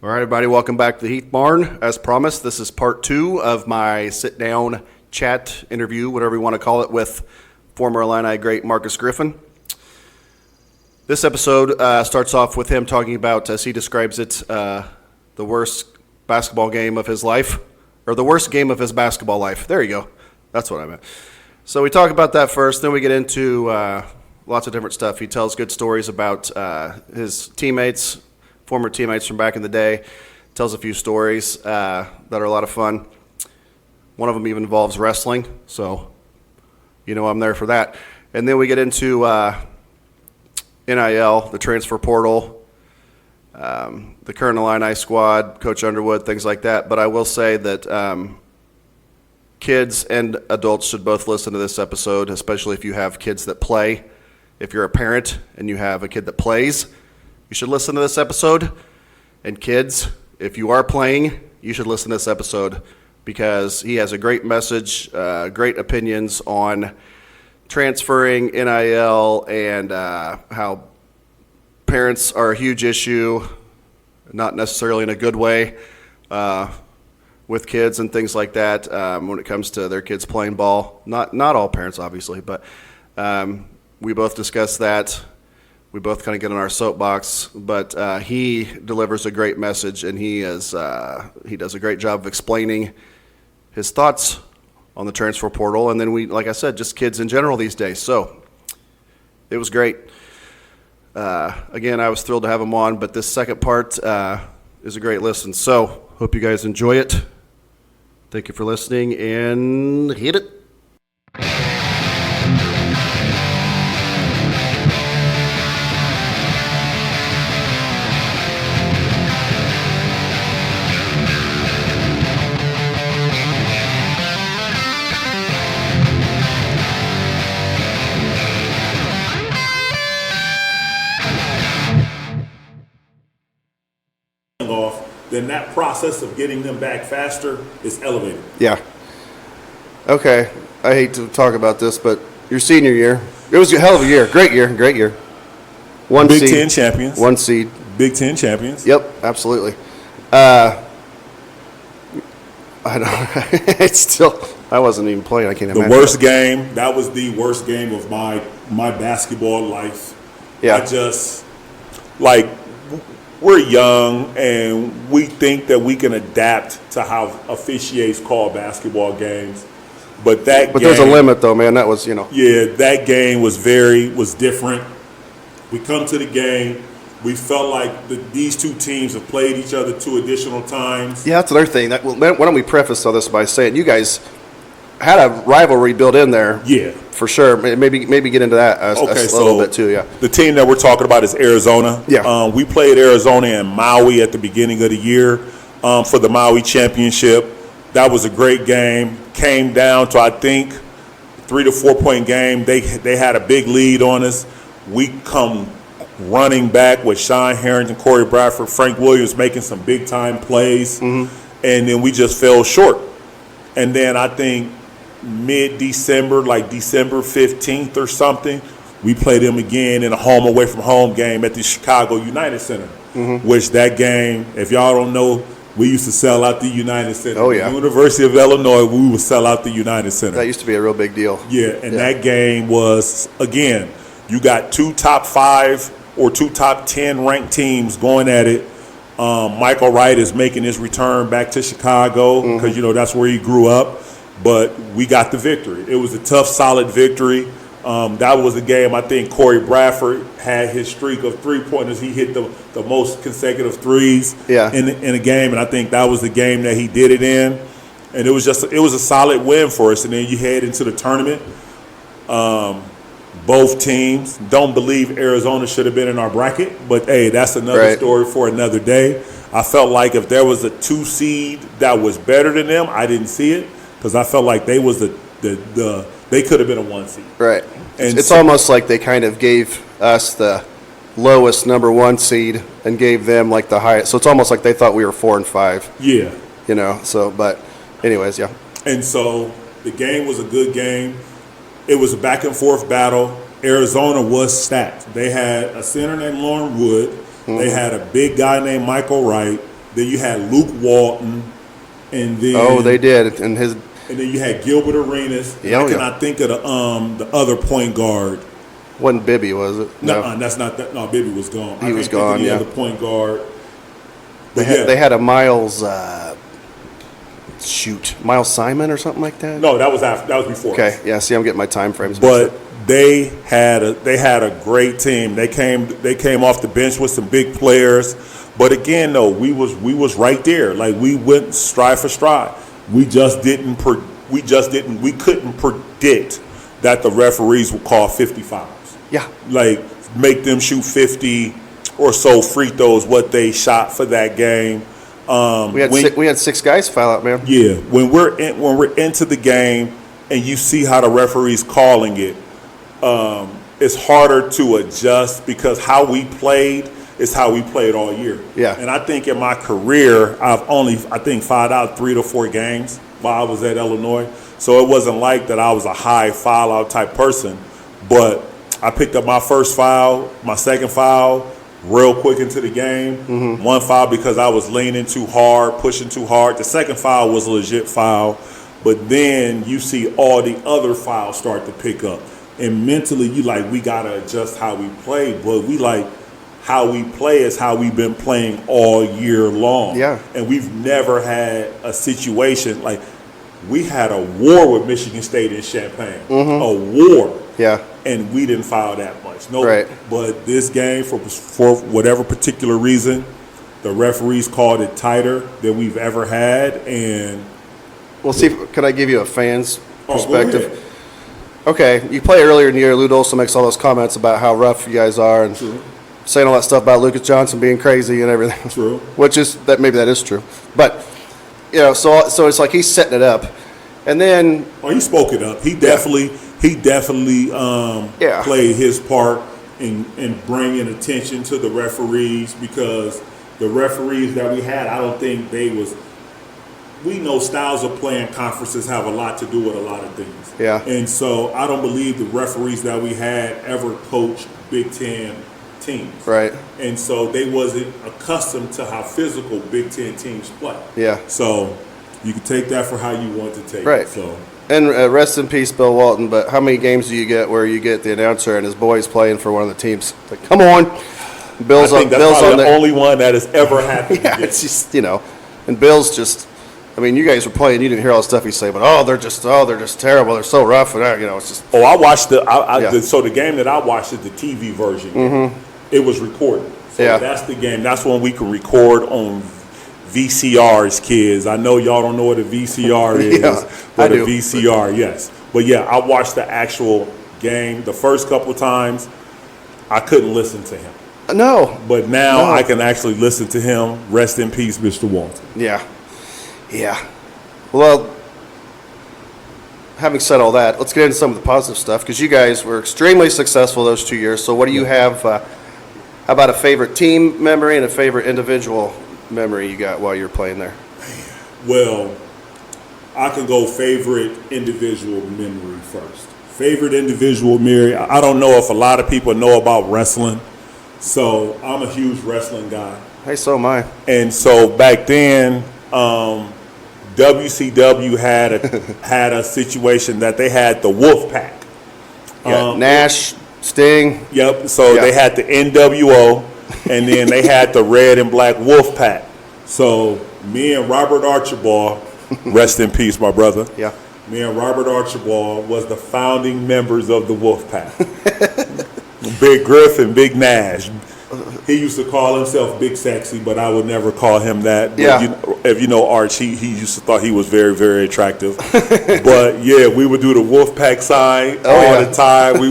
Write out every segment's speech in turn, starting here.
All right, everybody, welcome back to the Heath Barn. As promised, this is part 2 of my sit-down chat interview, whatever you want to call it, with former Illini great Marcus Griffin. This episode starts off with him talking about, as he describes it, the worst basketball game of his life, or the worst game of his basketball life. There you go. That's what I meant. So we talk about that first, then we get into lots of different stuff. He tells good stories about his teammates, former teammates from back in the day, tells a few stories that are a lot of fun. One of them even involves wrestling, so I'm there for that. And then we get into NIL, the transfer portal, the current Illini squad, Coach Underwood, things like that. But I will say that kids and adults should both listen to this episode, especially if you have kids that play. If you're a parent and you have a kid that plays, you should listen to this episode. And kids, if you are playing, you should listen to this episode because he has a great message, great opinions on transferring, NIL, and how parents are a huge issue, not necessarily in a good way, with kids and things like that when it comes to their kids playing ball. Not all parents, obviously, but we both discuss that. We both kind of get on our soapbox, but he delivers a great message, and he does a great job of explaining his thoughts on the transfer portal. And then like I said, just kids in general these days. So it was great. Again, I was thrilled to have him on, but this second part is a great listen. So hope you guys enjoy it. Thank you for listening, and hit it. Then that process of getting them back faster is elevated. Yeah. Okay. I hate to talk about this, but your senior year, it was a hell of a year. Great year. One Big seed. Ten champions. One seed. Big Ten champions. Yep, absolutely. I don't. It's still. I wasn't even playing. I can't imagine. The worst game. That was the worst game of my basketball life. Yeah. I just we're young and we think that we can adapt to how officiates call basketball games. But there's a limit though, man. That was, Yeah, that game was different. We come to the game. We felt like these two teams have played each other 2 additional times. Yeah, that's another thing. Why don't we preface all this by saying you guys had a rivalry built in there. Yeah. For sure. Maybe get into that a little bit too, yeah. The team that we're talking about is Arizona. Yeah. We played Arizona and Maui at the beginning of the year for the Maui Championship. That was a great game. Came down to, I think, 3 to 4 point game. They had a big lead on us. We come running back with Sean Harrington, Corey Bradford, Frank Williams making some big-time plays. Mm-hmm. And then we just fell short. And then I think mid-December, like December 15th or something, we played them again in a home-away-from-home game at the Chicago United Center, which that game, if y'all don't know, we used to sell out the United Center. Oh, yeah. The University of Illinois, we would sell out the United Center. That used to be a real big deal. Yeah, and that game was, again, you got 2 top 5 or 2 top 10 ranked teams going at it. Michael Wright is making his return back to Chicago because, that's where he grew up. But we got the victory. It was a tough, solid victory. That was the game, I think Corey Bradford had his streak of 3-pointers. He hit the most consecutive threes in a game, and I think that was the game that he did it in. And it was a solid win for us. And then you head into the tournament. Both teams don't believe Arizona should have been in our bracket, but, hey, that's another story for another day. I felt like if there was a 2 seed that was better than them, I didn't see it. Because I felt like they was they could have been a 1 seed. Right. And it's almost like they kind of gave us the lowest number 1 seed and gave them like the highest. So it's almost like they thought we were 4 and 5. Yeah. But anyways, yeah. And so the game was a good game. It was a back and forth battle. Arizona was stacked. They had a center named Lauren Wood. Mm-hmm. They had a big guy named Michael Wright. Then you had Luke Walton, and then they did, and then you had Gilbert Arenas. Yeah, I cannot think of the other point guard. wasn't Bibby, was it? No, that's not that. No, Bibby was gone. He was gone. The Yeah, other point guard. they had a Miles. Miles Simon or something like that. No, that was after. That was before. Okay, us. yeah. See, I'm getting my time frames. But they had a great team. They came off the bench with some big players. But again, though, we was right there. Like, we went stride for stride. We couldn't predict that the referees would call 50 fouls. Yeah. Like, make them shoot 50 or so free throws, what they shot for that game. We had 6 guys foul out, man. Yeah, when we're into the game and you see how the referee's calling it, it's harder to adjust because how we played is how we played all year. Yeah. And I think in my career, I've only fouled out 3 to 4 games while I was at Illinois. So it wasn't like that I was a high foul out type person, but I picked up my first foul, my second foul, real quick into the game. Mm-hmm. One foul because I was leaning too hard, pushing too hard. The second foul was a legit foul. But then you see all the other fouls start to pick up. And mentally, you like, we got to adjust how we play. But we like, how we play is how we've been playing all year long. Yeah. And we've never had a situation like, we had a war with Michigan State in Champaign. Mm-hmm. A war. Yeah. And we didn't foul that much. No. Right. But this game, for whatever particular reason, the referees called it tighter than we've ever had. And Well, see, could I give you a fan's perspective? Go ahead. Okay, you play earlier in the year. Lute also makes all those comments about how rough you guys are and True. saying all that stuff about Lucas Johnson being crazy and everything. True. Which is that maybe that is true, but so it's like he's setting it up, and then he spoke it up. He definitely played his part in bringing attention to the referees, because the referees that we had, I don't think we know styles of playing conferences have a lot to do with a lot of things. Yeah. And so I don't believe the referees that we had ever coached Big Ten teams. Right. And so they wasn't accustomed to how physical Big Ten teams play. Yeah. So you can take that for how you want to take Right. it. So. And rest in peace, Bill Walton. But how many games do you get where you get the announcer and his boys playing for one of the teams? Like, come on, Bill's I think that's Bill's probably on the only one that has ever happened. Yeah, it's just and Bill's just. I mean, you guys were playing. You didn't hear all the stuff he say, but they're just terrible. They're so rough, and it's just. Oh, I watched so the game that I watched is the TV version. Mm-hmm. It was recorded. So yeah. That's the game. That's when we can record on VCRs, kids. I know y'all don't know what a VCR is, but I a do. VCR, yes. But yeah, I watched the actual game. The first couple of times, I couldn't listen to him. No. But now I can actually listen to him. Rest in peace, Mr. Walton. Yeah. Yeah. Well, having said all that, let's get into some of the positive stuff, because you guys were extremely successful those 2 years. So what do you have? How about a favorite team memory and a favorite individual memory you got while you were playing there? Well, I can go favorite individual memory first. Favorite individual memory. I don't know if a lot of people know about wrestling. So I'm a huge wrestling guy. Hey, so am I. And so back then, WCW had a situation that they had the Wolf Pack. Nash, Sting. Yep. So they had the NWO, and then they had the Red and Black Wolf Pack. So me and Robert Archibald, rest in peace, my brother. Yeah. Me and Robert Archibald was the founding members of the Wolf Pack. Big Griffin, Big Nash. He used to call himself Big Sexy, but I would never call him that. But yeah. If you know Arch, he used to thought he was very, very attractive. But yeah, we would do the Wolfpack sign all the time.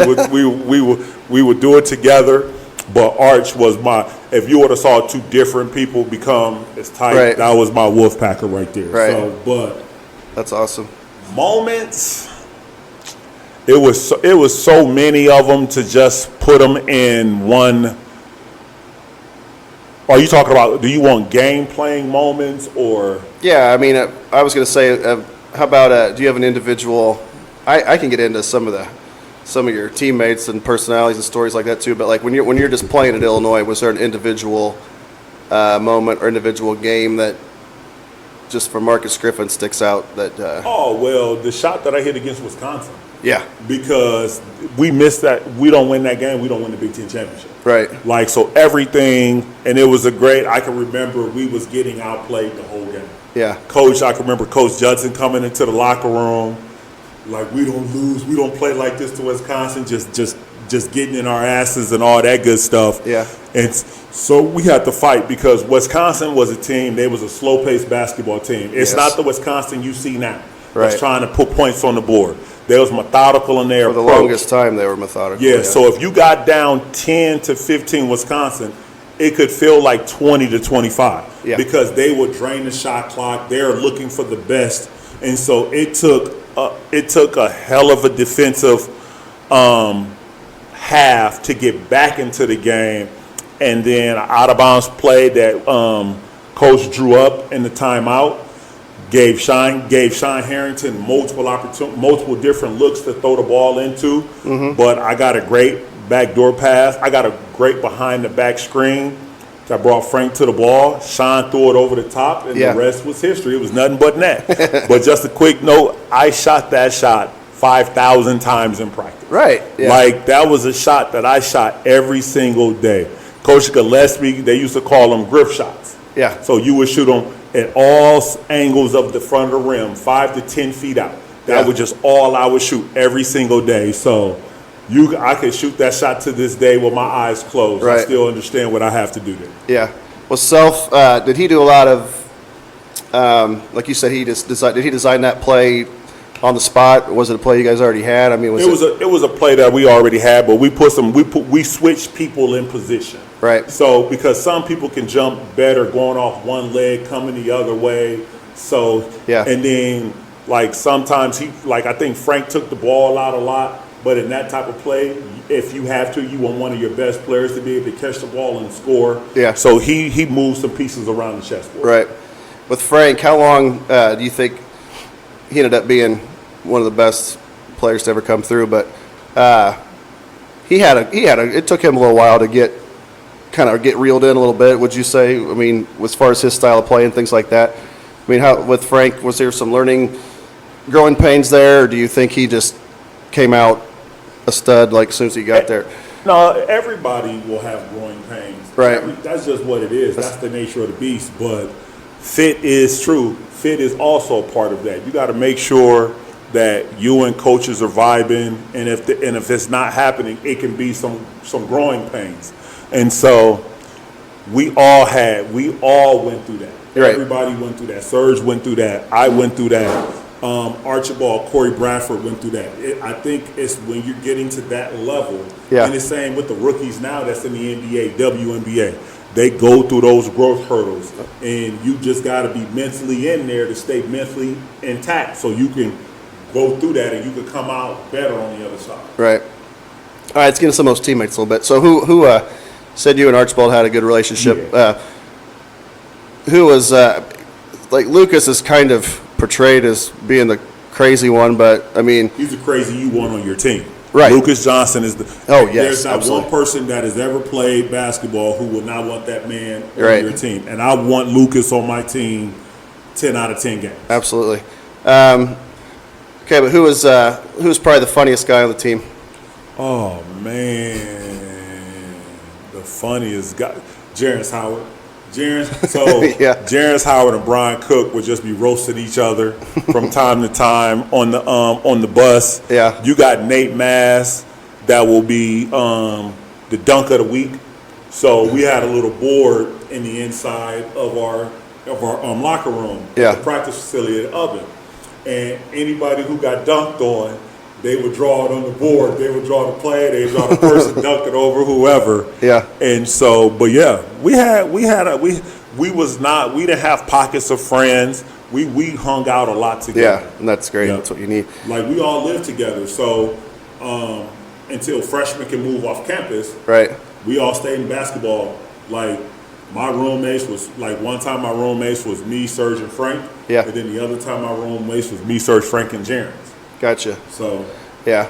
We would do it together. But Arch was if you would have saw two different people become as tight, that was my Wolfpacker right there. Right. So, but that's awesome. Moments. It was so many of them to just put them in one. Are you talking about, do you want game playing moments or? Yeah, I mean, I was going to say, how about, do you have an individual, I can get into some of your teammates and personalities and stories like that too, but like when you're just playing at Illinois, was there an individual moment or individual game that just for Marcus Griffin sticks out? Oh, well, the shot that I hit against Wisconsin. Yeah. Because we missed that. We don't win that game, we don't win the Big Ten championship. Right. Like, so everything, and it was I can remember we was getting outplayed the whole game. Yeah. I can remember Coach Judson coming into the locker room, like, we don't lose, we don't play like this to Wisconsin, just getting in our asses and all that good stuff. Yeah. And so we had to fight because Wisconsin was a team, they was a slow-paced basketball team. It's not the Wisconsin you see now. Right. That's trying to put points on the board. They was methodical in their For the approach. longest time, they were methodical. Yeah, so if you got down 10 to 15 Wisconsin, it could feel like 20 to 25 because they would drain the shot clock. They're looking for the best. And so it took a hell of a defensive half to get back into the game. And then out of bounds play that Coach drew up in the timeout gave Sean Harrington multiple different looks to throw the ball into. Mm-hmm. But I got a great backdoor pass. I got a great behind the back screen that brought Frank to the ball. Sean threw it over the top, and the rest was history. It was nothing but net. But just a quick note, I shot that shot 5,000 times in practice. Right. Yeah. Like, that was a shot that I shot every single day. Coach Gillespie, they used to call them grip shots. Yeah. So you would shoot them at all angles of the front of the rim, 5 to 10 feet out. That was just all I would shoot every single day. So I could shoot that shot to this day with my eyes closed. Right. I still understand what I have to do there. Yeah. Well, Self, did he do a lot of, like you said, did he design that play on the spot? Or was it a play you guys already had? I mean, it was a play that we already had, but we switched people in position. Right. So because some people can jump better going off one leg, coming the other way. So and then like sometimes I think Frank took the ball out a lot, but in that type of play, if you have to, you want one of your best players to be able to catch the ball and score. Yeah. So he moved some pieces around the chessboard. Right. With Frank, how long do you think he ended up being one of the best players to ever come through? But it took him a little while to get reeled in a little bit, would you say? I mean, as far as his style of play and things like that. I mean, with Frank, was there some growing pains there, or do you think he just came out a stud like as soon as he got there? No, everybody will have growing pains. Right. That's just what it is. That's the nature of the beast. But fit is true. Fit is also a part of that. You got to make sure that you and coaches are vibing, and if it's not happening, it can be some growing pains. And so we all went through that. Right. Everybody went through that. Serge went through that. I went through that. Archibald, Corey Bradford went through that. I think it's when you're getting to that level, and the same with the rookies now that's in the NBA, WNBA. They go through those growth hurdles, and you just got to be mentally in there to stay mentally intact so you can go through that and you can come out better on the other side. Right. All right, let's get into some of those teammates a little bit. So who said you and Archibald had a good relationship? Yeah. Who was like Lucas is kind of portrayed as being the crazy one, but I mean he's the crazy you want on your team. Right. Lucas Johnson is the. Oh yes, there's not absolutely. one person that has ever played basketball who will not want that man on Right. your team, and I want Lucas on my team, 10 out of 10 games. Absolutely. Okay, but who was probably the funniest guy on the team? Oh man, the funniest guy, Jarris Howard. Jarris Howard and Brian Cook would just be roasting each other from time to time on the bus. Yeah. You got Nate Mass that will be the dunk of the week. So we had a little board in the inside of our locker room, Yeah. the practice facility at the oven, and anybody who got dunked on, they would draw it on the board. They would draw the play. They would draw the person, dunk it over whoever. Yeah. And so, but yeah, we didn't have pockets of friends. We hung out a lot together. Yeah, and that's great. Yeah. That's what you need. Like we all lived together. So until freshmen can move off campus, Right. we all stayed in basketball. Like my roommates was like one time my roommates was me, Serge, and Frank. Yeah. And then the other time my roommates was me, Serge, Frank, and Jarris. Gotcha. So Yeah.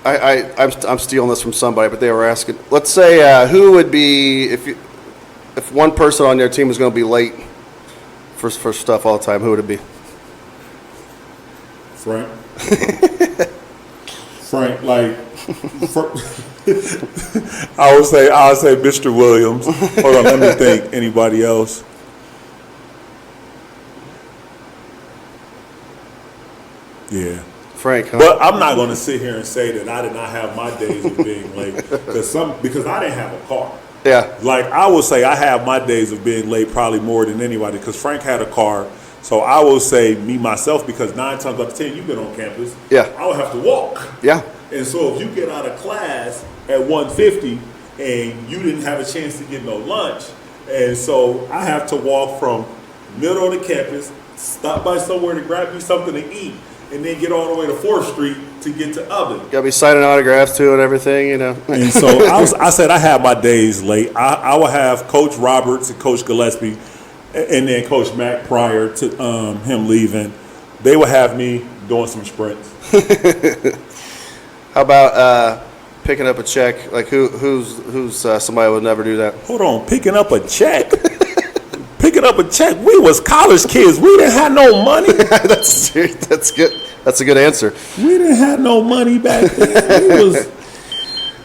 I'm stealing this from somebody, but they were asking. Let's say who would be if one person on your team was going to be late for stuff all the time, who would it be? Frank. Frank, like, I would say Mr. Williams. Hold on, let me think. Anybody else? Yeah. Frank, huh? But I'm not going to sit here and say that I did not have my days of being late because I didn't have a car. Yeah. Like, I would say I have my days of being late probably more than anybody because Frank had a car. So I will say me, myself, because 9 times out of 10, you've been on campus. Yeah. I would have to walk. Yeah. And so if you get out of class at 1:50 and you didn't have a chance to get no lunch, and so I have to walk from middle of the campus, stop by somewhere to grab me something to eat, and then get all the way to 4th Street to get to Oven. Got to be signing autographs too and everything, you know. And so I said I have my days late. I will have Coach Roberts and Coach Gillespie and then Coach Mack prior to him leaving. They will have me doing some sprints. How about picking up a check? Like who's somebody who would never do that? Hold on, picking up a check? Picking up a check? We was college kids. We didn't have no money. That's good. That's a good answer. We didn't have no money back then. We was...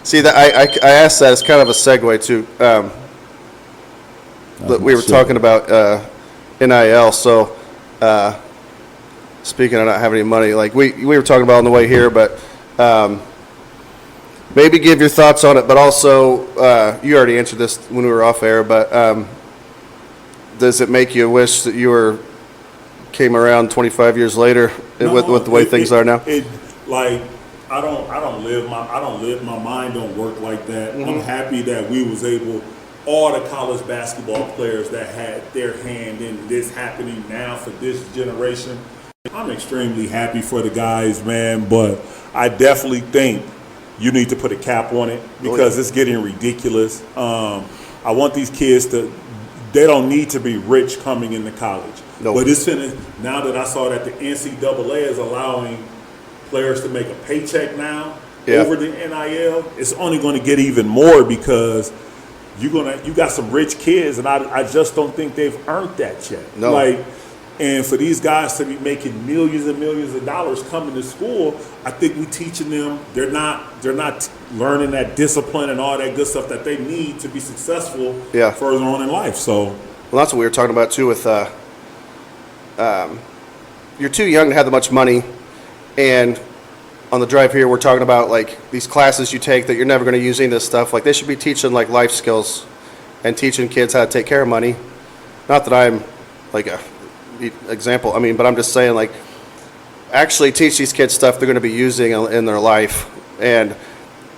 See, that I asked that as kind of a segue to that we were talking about NIL. So speaking of not having any money, like we were talking about on the way here, but maybe give your thoughts on it. But also, you already answered this when we were off air, but does it make you wish that you came around 25 years later with the way things are now? I don't live my mind don't work like that. Mm-hmm. I'm happy that we was able, all the college basketball players that had their hand in this happening now for this generation. I'm extremely happy for the guys, man, but I definitely think you need to put a cap on it because it's getting ridiculous. I want these kids they don't need to be rich coming into college. Nope. But now that I saw that the NCAA is allowing players to make a paycheck now over the NIL, it's only going to get even more because you got some rich kids, and I just don't think they've earned that yet. No. And for these guys to be making millions and millions of dollars coming to school, I think we're teaching them they're not learning that discipline and all that good stuff that they need to be successful further on in life. So, well, that's what we were talking about too. With you're too young to have that much money, and on the drive here, we're talking about like these classes you take that you're never going to use any of this stuff. Like they should be teaching like life skills and teaching kids how to take care of money. Not that I'm like a example, but I'm just saying, like, actually teach these kids stuff they're going to be using in their life, and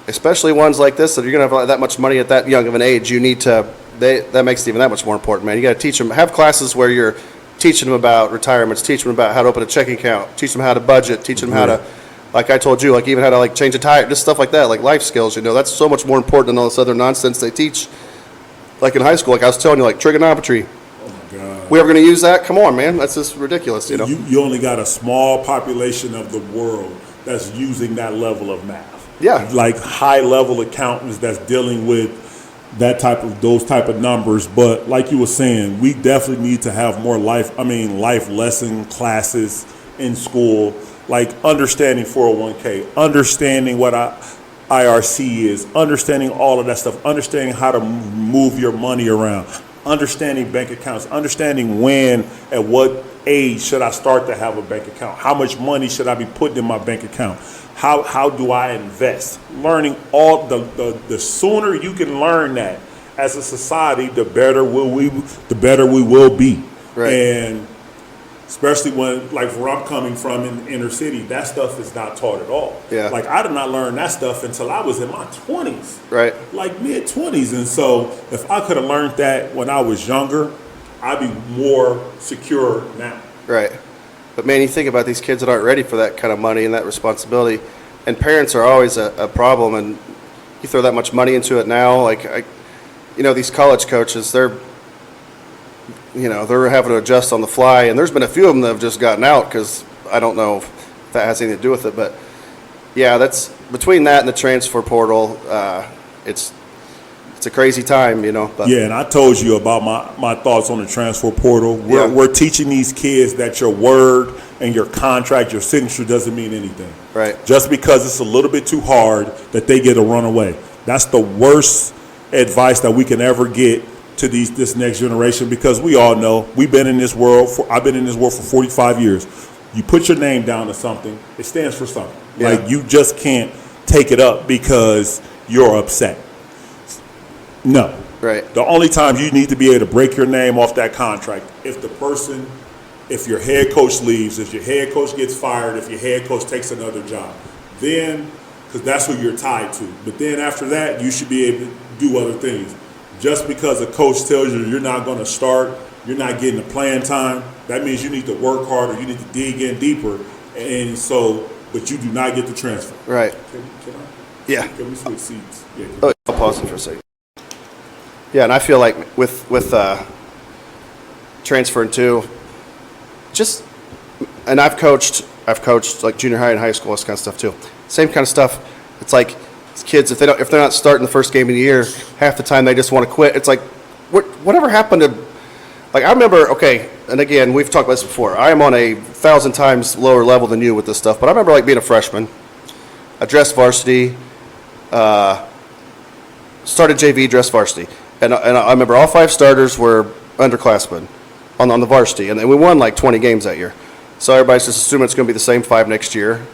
especially ones like this that you're going to have that much money at that young of an age. You need to. That makes it even that much more important, man. You got to teach them. Have classes where you're teaching them about retirements, teach them about how to open a checking account, teach them how to budget, teach them how to, like I told you, like even how to like change a tire, just stuff like that, like life skills. That's so much more important than all this other nonsense they teach. Like in high school, like I was telling you, like trigonometry. God. We ever going to use that? Come on, man. That's just ridiculous, You only got a small population of the world that's using that level of math. Yeah. Like high-level accountants that's dealing with those type of numbers. But like you were saying, we definitely need to have more life lesson classes in school, like understanding 401k, understanding what IRC is, understanding all of that stuff, understanding how to move your money around, understanding bank accounts, understanding when, at what age should I start to have a bank account? How much money should I be putting in my bank account? How do I invest? Learning all the sooner you can learn that as a society, the better we will be. Right. And especially when, like where I'm coming from in the inner city, that stuff is not taught at all. Yeah. Like I did not learn that stuff until I was in my 20s. Right. Like mid-20s. And so if I could have learned that when I was younger, I'd be more secure now. Right. But man, you think about these kids that aren't ready for that kind of money and that responsibility, and parents are always a problem, and you throw that much money into it now, like these college coaches, they're having to adjust on the fly, and there's been a few of them that have just gotten out because I don't know if that has anything to do with it, but yeah, between that and the transfer portal, it's a crazy time, But Yeah, and I told you about my thoughts on the transfer portal. We're teaching these kids that your word and your contract, your signature doesn't mean anything. Right. Just because it's a little bit too hard that they get a runaway. That's the worst advice that we can ever get to this next generation, because we all know I've been in this world for 45 years. You put your name down to something, it stands for something. Yeah. Like, you just can't take it up because you're upset. No. Right. The only time you need to be able to break your name off that contract, if your head coach leaves, if your head coach gets fired, if your head coach takes another job, then, because that's who you're tied to. But then after that, you should be able to do other things. Just because a coach tells you you're not going to start, you're not getting the playing time, that means you need to work harder, you need to dig in deeper, but you do not get the transfer. Right. Yeah. Can we switch seats? Yeah. I'll pause it for a second. Yeah, and I feel like with transferring too, and I've coached like junior high and high school, this kind of stuff too. Same kind of stuff. It's like these kids, if they're not starting the first game of the year, half the time they just want to quit. It's like, whatever happened to, like, I remember, okay, and again, we've talked about this before. I am on 1,000 times lower level than you with this stuff, but I remember like being a freshman, I dressed varsity, started JV, dressed varsity. And I remember all 5 starters were underclassmen on the varsity, and we won like 20 games that year. So everybody's just assuming it's going to be the same 5 next year.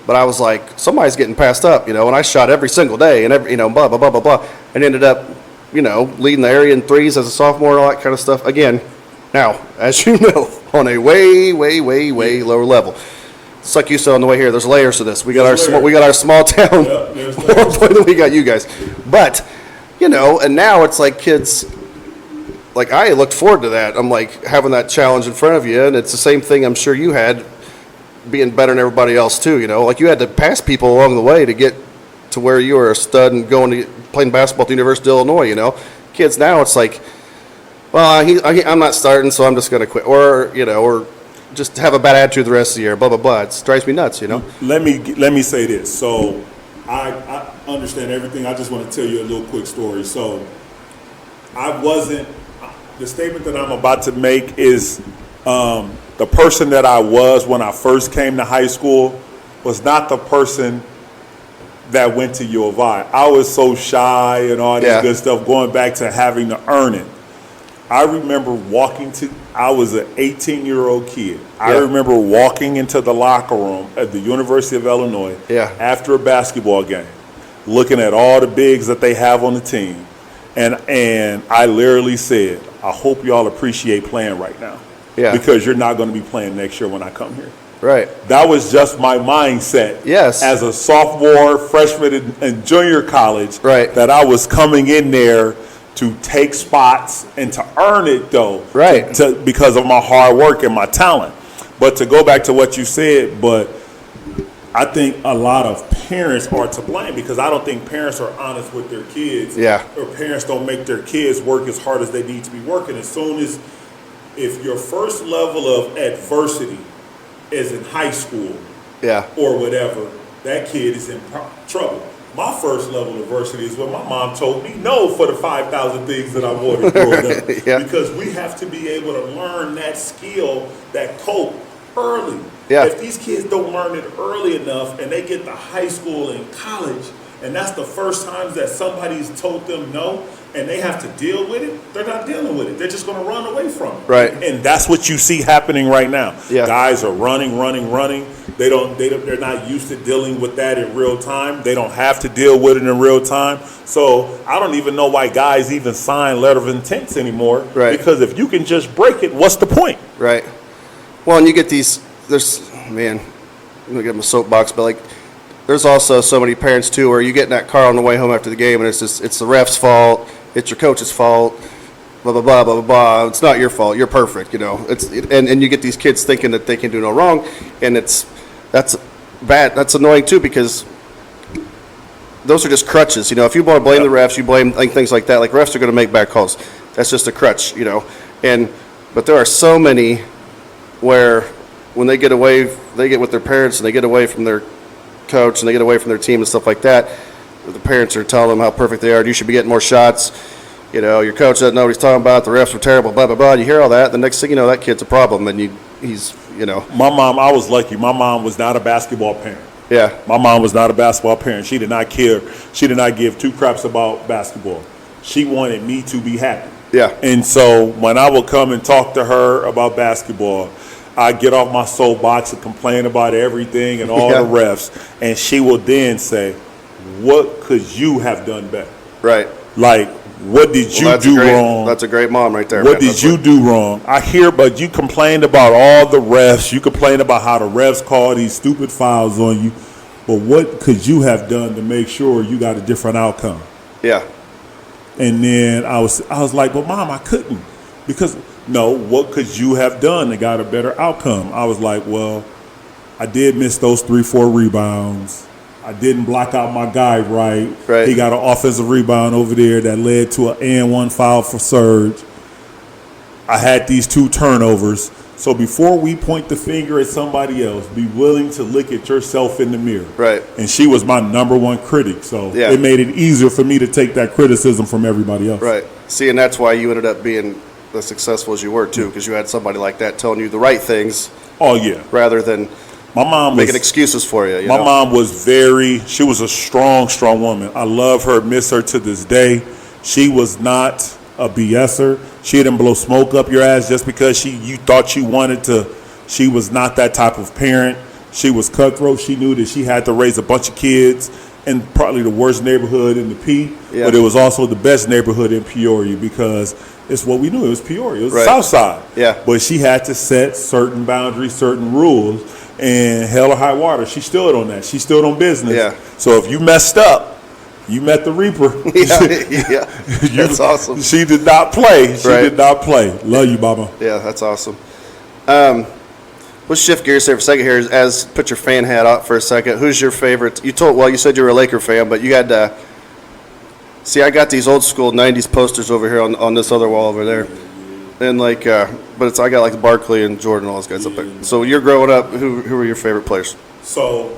But I was like, somebody's getting passed up, and I shot every single day, and blah, blah, blah, blah, blah, and ended up, leading the area in threes as a sophomore, all that kind of stuff. Again, now, as you know, on a way, way, way, way lower level. It's like you said on the way here, there's layers to this. We got our small town more play than we got you guys. But, and now it's like kids, like I looked forward to that. I'm like having that challenge in front of you, and it's the same thing I'm sure you had, being better than everybody else too, like you had to pass people along the way to get to where you were a stud and playing basketball at the University of Illinois, Kids now, it's like, well, I'm not starting, so I'm just going to quit, or just have a bad attitude the rest of the year, blah, blah, blah. It drives me nuts, Let me say this. So I understand everything. I just want to tell you a little quick story. So the statement that I'm about to make is the person that I was when I first came to high school was not the person that went to U of I. I was so shy and all this good stuff, going back to having to earn it. I remember I was an 18-year-old kid. I remember walking into the locker room at the University of Illinois after a basketball game, looking at all the bigs that they have on the team. And I literally said, I hope y'all appreciate playing right now. Yeah. Because you're not going to be playing next year when I come here. Right. That was just my mindset. Yes. As a sophomore, freshman, and junior college. Right. That I was coming in there to take spots and to earn it, though. Right. Because of my hard work and my talent. But to go back to what you said, I think a lot of parents are to blame, because I don't think parents are honest with their kids. Yeah. Or parents don't make their kids work as hard as they need to be working. If your first level of adversity is in high school or whatever, that kid is in trouble. My first level of adversity is when my mom told me no for the 5,000 things that I wanted growing up. Because we have to be able to learn that skill, that cope, early. Yeah. If these kids don't learn it early enough and they get to high school and college, and that's the first time that somebody's told them no, and they have to deal with it, they're not dealing with it. They're just going to run away from it. Right. And that's what you see happening right now. Yeah. Guys are running. They're not used to dealing with that in real time. They don't have to deal with it in real time. So I don't even know why guys even sign letter of intents anymore. Right. Because if you can just break it, what's the point? Right. Well, and you get I'm going to get my soapbox, but there's also so many parents too where you get in that car on the way home after the game and it's the ref's fault, it's your coach's fault, blah, blah, blah, blah, blah, blah. It's not your fault. You're perfect, and you get these kids thinking that they can do no wrong, and that's bad. That's annoying too, because those are just crutches. If you want to blame the refs, you blame things like that. Like, refs are going to make bad calls. That's just a crutch, but there are so many where when they get with their parents and they get away from their coach and they get away from their team and stuff like that, the parents are telling them how perfect they are. You should be getting more shots. You know, your coach doesn't know what he's talking about. The refs were terrible, blah, blah, blah. You hear all that. The next thing you know, that kid's a problem. And he's, you know. My mom, I was lucky. My mom was not a basketball parent. Yeah. My mom was not a basketball parent. She did not care. She did not give two craps about basketball. She wanted me to be happy. Yeah. And so when I would come and talk to her about basketball, I'd get off my soapbox and complain about everything and all the refs. And she would then say, what could you have done better? Right. Like, what did you do wrong? That's a great mom right there. What did you do wrong? I hear, but you complained about all the refs. You complained about how the refs call these stupid fouls on you. But what could you have done to make sure you got a different outcome? Yeah. And then I was like, but Mom, I couldn't. Because, no, what could you have done to got a better outcome? I was like, well, I did miss those 3-4 rebounds. I didn't block out my guy right. He got an offensive rebound over there that led to an and one foul for Serge. I had these 2 turnovers. So before we point the finger at somebody else, be willing to look at yourself in the mirror. Right. And she was my number 1 critic. So it made it easier for me to take that criticism from everybody else. Right. See, and that's why you ended up being as successful as you were, too, because you had somebody like that telling you the right things. Oh, yeah. Rather than my mom making excuses for you. My mom was she was a strong woman. I love her, miss her to this day. She was not a BSer. She didn't blow smoke up your ass just because you thought you wanted to. She was not that type of parent. She was cutthroat. She knew that she had to raise a bunch of kids in probably the worst neighborhood in the P, but it was also the best neighborhood in Peoria because it's what we knew. It was Peoria. It was the South Side. Yeah. But she had to set certain boundaries, certain rules, and hell or high water, she stood on that. She stood on business. Yeah. So if you messed up, you met the Reaper. Yeah. That's awesome. She did not play. She did not play. Love you, Mama. Yeah, that's awesome. Let's shift gears here for a second here. Put your fan hat out for a second. Who's your favorite? You said you were a Laker fan, but you had see, I got these old school 90s posters over here on this other wall over there. And I got like Barkley and Jordan, all those guys up there. So you're growing up, who were your favorite players? So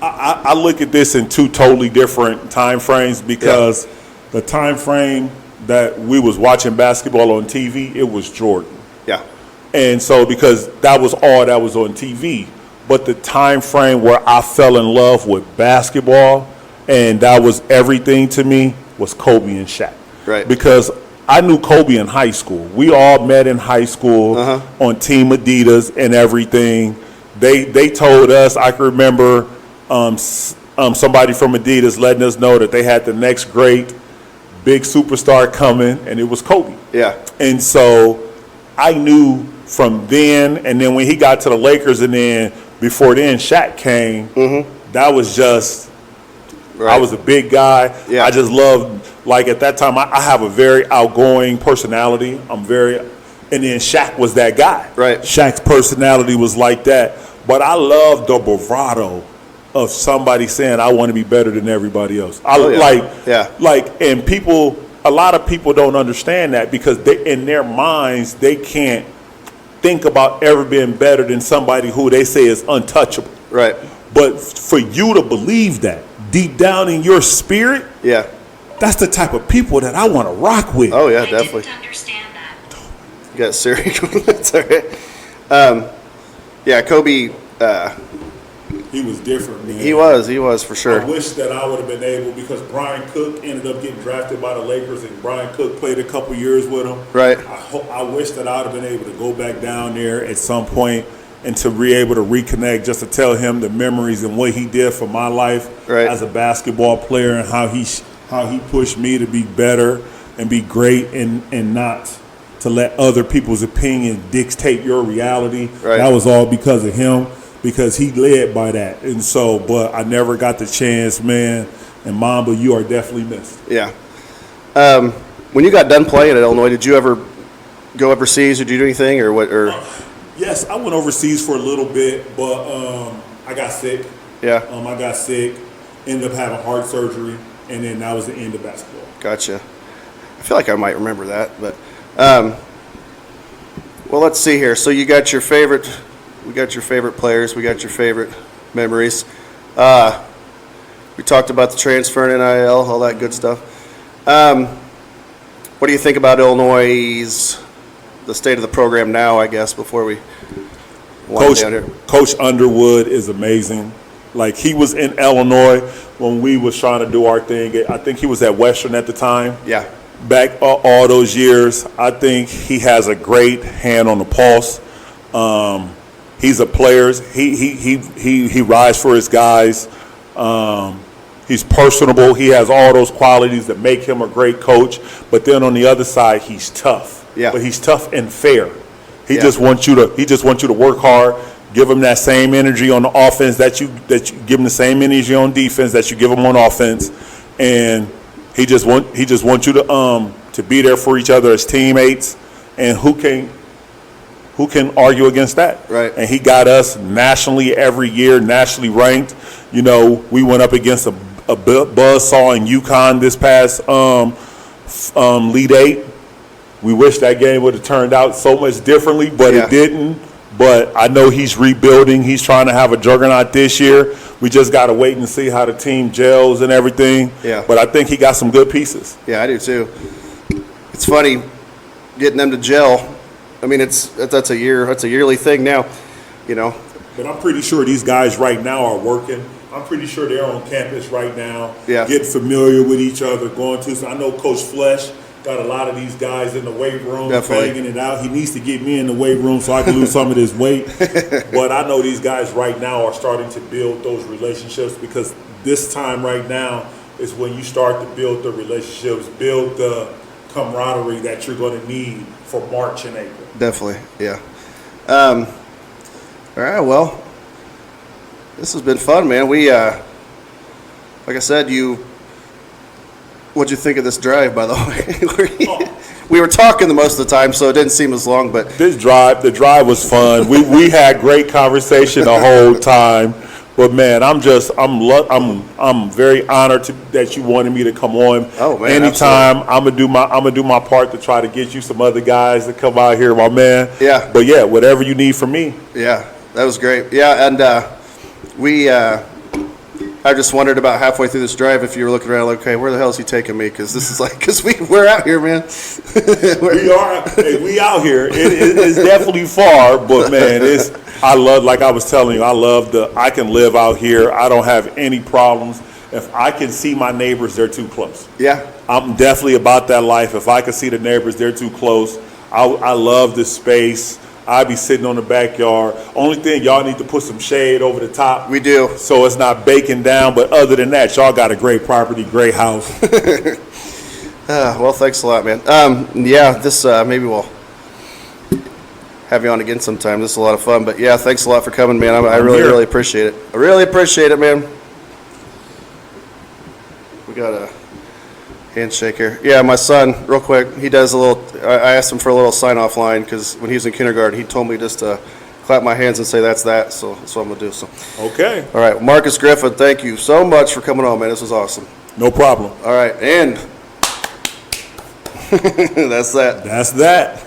I look at this in 2 totally different time frames because the time frame that we was watching basketball on TV, it was Jordan. Yeah. And so because that was all that was on TV. But the time frame where I fell in love with basketball and that was everything to me was Kobe and Shaq. Right. Because I knew Kobe in high school. We all met in high school on Team Adidas and everything. They told us, I can remember somebody from Adidas letting us know that they had the next great big superstar coming, and it was Kobe. Yeah. And so I knew from then, and then when he got to the Lakers, and then before then Shaq came, that was just, I was a big guy. Yeah. I just loved, like at that time, I have a very outgoing personality. And then Shaq was that guy. Right. Shaq's personality was like that. But I love the bravado of somebody saying, I want to be better than everybody else. And a lot of people don't understand that because in their minds, they can't think about ever being better than somebody who they say is untouchable. Right. But for you to believe that deep down in your spirit, that's the type of people that I want to rock with. Oh, yeah, definitely. I didn't understand that. You got Siri. That's all right. Kobe. He was different, man. He was for sure. I wish that I would have been able, because Brian Cook ended up getting drafted by the Lakers, and Brian Cook played a couple years with him. Right. I wish that I would have been able to go back down there at some point and to be able to reconnect, just to tell him the memories and what he did for my life as a basketball player, and how he pushed me to be better and be great, and not to let other people's opinion dictate your reality. Right. That was all because of him, because he led by that. And so, but I never got the chance, man. And Mamba, you are definitely missed. Yeah. When you got done playing at Illinois, did you ever go overseas, or did you do anything, or what? Or yes, I went overseas for a little bit, but I got sick. Yeah. I got sick, ended up having heart surgery, and then that was the end of basketball. Gotcha. I feel like I might remember that, but well, let's see here. So you got your favorite. We got your favorite players. We got your favorite memories. We talked about the transfer and NIL, all that good stuff. What do you think about Illinois' the state of the program now, I guess, before we wind down here? Coach Underwood is amazing. Like, he was in Illinois when we was trying to do our thing. I think he was at Western at the time. Yeah. Back all those years. I think he has a great hand on the pulse. He's a player. He rides for his guys. He's personable. He has all those qualities that make him a great coach. But then on the other side, he's tough. Yeah. But he's tough and fair. He just wants you to work hard. Give him that same energy on the offense that you give him the same energy on defense that you give him on offense, and he just wants you to be there for each other as teammates. And who can argue against that? Right. And he got us nationally every year, nationally ranked. You know, we went up against a buzzsaw in UConn this past Elite Eight. We wish that game would have turned out so much differently, but it didn't. But I know he's rebuilding. He's trying to have a juggernaut this year. We just got to wait and see how the team gels and everything. Yeah. But I think he got some good pieces. Yeah, I do too. It's funny getting them to gel. I mean, that's a yearly thing now, you know. But I'm pretty sure these guys right now are working. I'm pretty sure they're on campus right now, getting familiar with each other, going to. So I know Coach Flesh got a lot of these guys in the weight room, banging it out. He needs to get me in the weight room so I can lose some of this weight. But I know these guys right now are starting to build those relationships, because this time right now is when you start to build the relationships, build the camaraderie that you're going to need for March and April. Definitely, yeah. All right, well, this has been fun, man. We, like I said, what'd you think of this drive, by the way? We were talking the most of the time, so it didn't seem as long. But the drive was fun. We had great conversation the whole time. But man, I'm very honored that you wanted me to come on. Oh man, anytime absolutely. I'm gonna do my part to try to get you some other guys to come out here, my man. Yeah. But yeah, whatever you need from me. Yeah, that was great. Yeah, and I just wondered about halfway through this drive if you were looking around like, okay, where the hell is he taking me? Because this is like, we're out here, man. We out here. It's definitely far, but man, like I was telling you, I can live out here. I don't have any problems. If I can see my neighbors, they're too close. Yeah. I'm definitely about that life. If I can see the neighbors, they're too close. I love this space. I'd be sitting on the backyard. Only thing, y'all need to put some shade over the top. We do. So it's not baking down. But other than that, y'all got a great property, great house. Well, thanks a lot, man. This maybe we'll have you on again sometime. This is a lot of fun. But yeah, thanks a lot for coming, man. I really appreciate it. I really appreciate it, man. We got a handshake here. Yeah, my son, real quick, he does a little, I asked him for a little sign-off line, because when he was in kindergarten, he told me just to clap my hands and say that's that, so that's what I'm going to do. So. Okay. All right, Marcus Griffin, thank you so much for coming on, man. This was awesome. No problem. All right, and that's that. That's that.